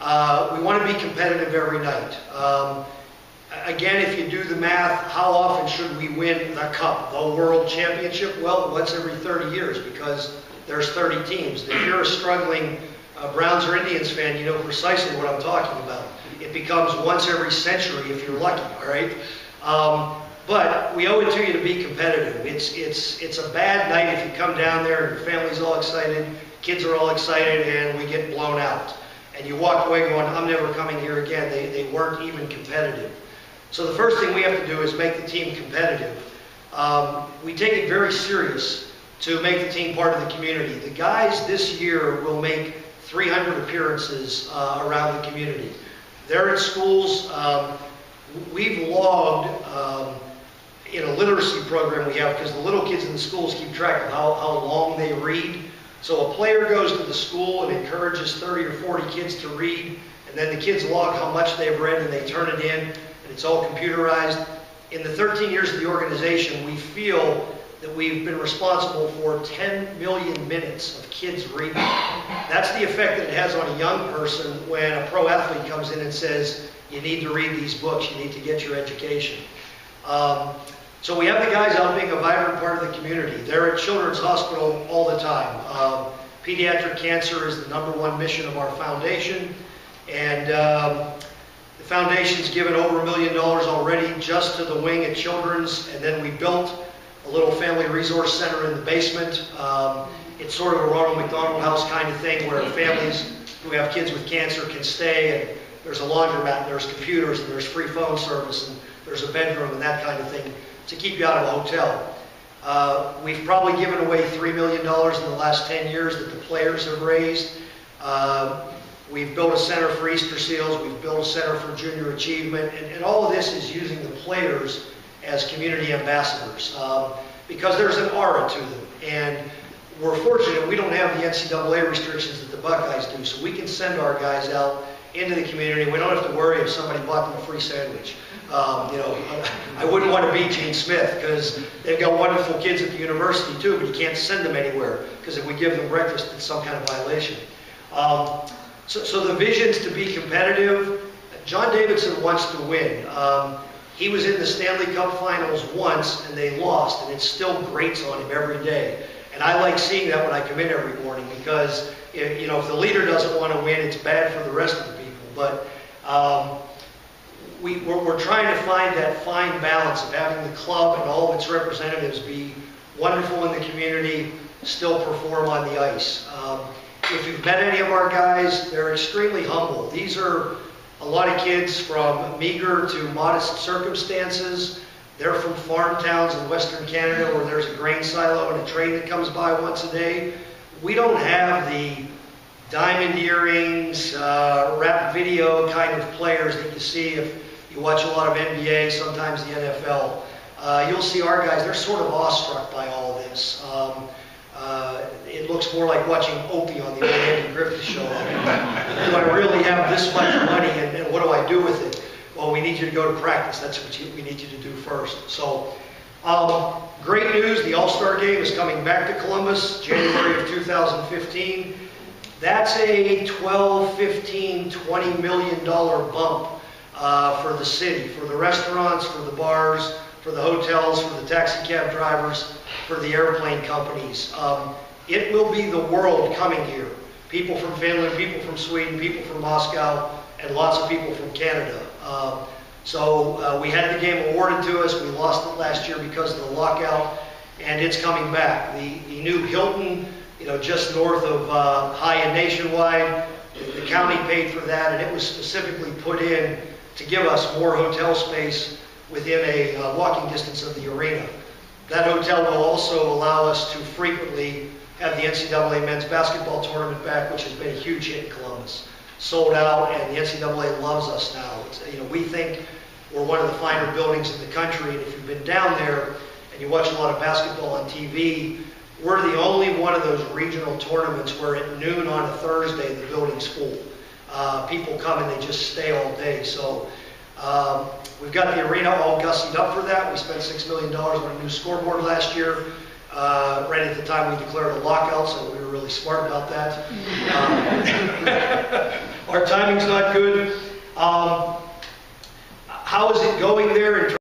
We want to be competitive every night. Again, if you do the math, how often should we win the cup, the world championship? Well, once every 30 years because there's 30 teams. If you're a struggling Browns or Indians fan, you know precisely what I'm talking about. It becomes once every century if you're lucky, all right? But we owe it to you to be competitive. It's a bad night if you come down there and your family's all excited, kids are all excited, and we get blown out. And you walk away going, I'm never coming here again. They weren't even competitive. So the first thing we have to do is make the team competitive. We take it very serious to make the team part of the community. The guys this year will make 300 appearances around the community. They're at schools. We've logged in a literacy program we have, because the little kids in the schools keep track of how long they read. So a player goes to the school and encourages 30 or 40 kids to read, and then the kids log how much they've read and they turn it in, and it's all computerized. In the 13 years of the organization, we feel that we've been responsible for 10 million minutes of kids reading. That's the effect that it has on a young person when a pro athlete comes in and says, you need to read these books, you need to get your education. So we have the guys out being a vibrant part of the community. They're at Children's Hospital all the time. Pediatric cancer is the #1 mission of our foundation. And the foundation's given over $1 million already just to the wing at Children's. And then we built a little family resource center in the basement. It's sort of a Ronald McDonald House kind of thing where families who have kids with cancer can stay, and there's a laundromat, and there's computers, and there's free phone service, and there's a bedroom and that kind of thing to keep you out of a hotel. We've probably given away $3 million in the last 10 years that the players have raised. We've built a center for Easter Seals, we've built a center for junior achievement, and all of this is using the players as community ambassadors because there's an aura to them. And we're fortunate we don't have the NCAA restrictions that the Buckeyes do, so we can send our guys out into the community. We don't have to worry if somebody bought them a free sandwich. I wouldn't want to be Gene Smith because they've got wonderful kids at the university too, but you can't send them anywhere because if we give them breakfast, it's some kind of violation. So the vision's to be competitive. John Davidson wants to win. He was in the Stanley Cup Finals once and they lost, and it still grates on him every day. And I like seeing that when I come in every morning because if the leader doesn't want to win, it's bad for the rest of the people. But we're trying to find that fine balance of having the club and all of its representatives be wonderful in the community, still perform on the ice. If you've met any of our guys, they're extremely humble. These are a lot of kids from meager to modest circumstances. They're from farm towns in Western Canada where there's a grain silo and a train that comes by once a day. We don't have the diamond earrings, rap video kind of players that you see if you watch a lot of NBA, sometimes the NFL. You'll see our guys, they're sort of awestruck by all this. It looks more like watching Opie on the old Andy Griffith show. Do I really have this much money and what do I do with it? Well, we need you to go to practice. That's what we need you to do first. So, great news. The All-Star Game is coming back to Columbus, January of 2015. That's a $12, $15, $20 million bump for the city, for the restaurants, for the bars, for the hotels, for the taxi cab drivers, for the airplane companies. It will be the world coming here. People from Finland, people from Sweden, people from Moscow, and lots of people from Canada. So we had the game awarded to us. We lost it last year because of the lockout, and it's coming back. The new Hilton, just north of Hyatt Nationwide, the county paid for that, and it was specifically put in to give us more hotel space within a walking distance of the arena. That hotel will also allow us to frequently have the NCAA men's basketball tournament back, which has been a huge hit in Columbus. Sold out, and the NCAA loves us now. We think we're one of the finer buildings in the country, and if you've been down there and you watch a lot of basketball on TV, we're the only one of those regional tournaments where at noon on a Thursday the building's full. People come and they just stay all day. So we've got the arena all gussied up for that. We spent $6 million on a new scoreboard last year. right at the time we declared a lockout, so we were really smart about that. Our timing's not good. How is it going there in terms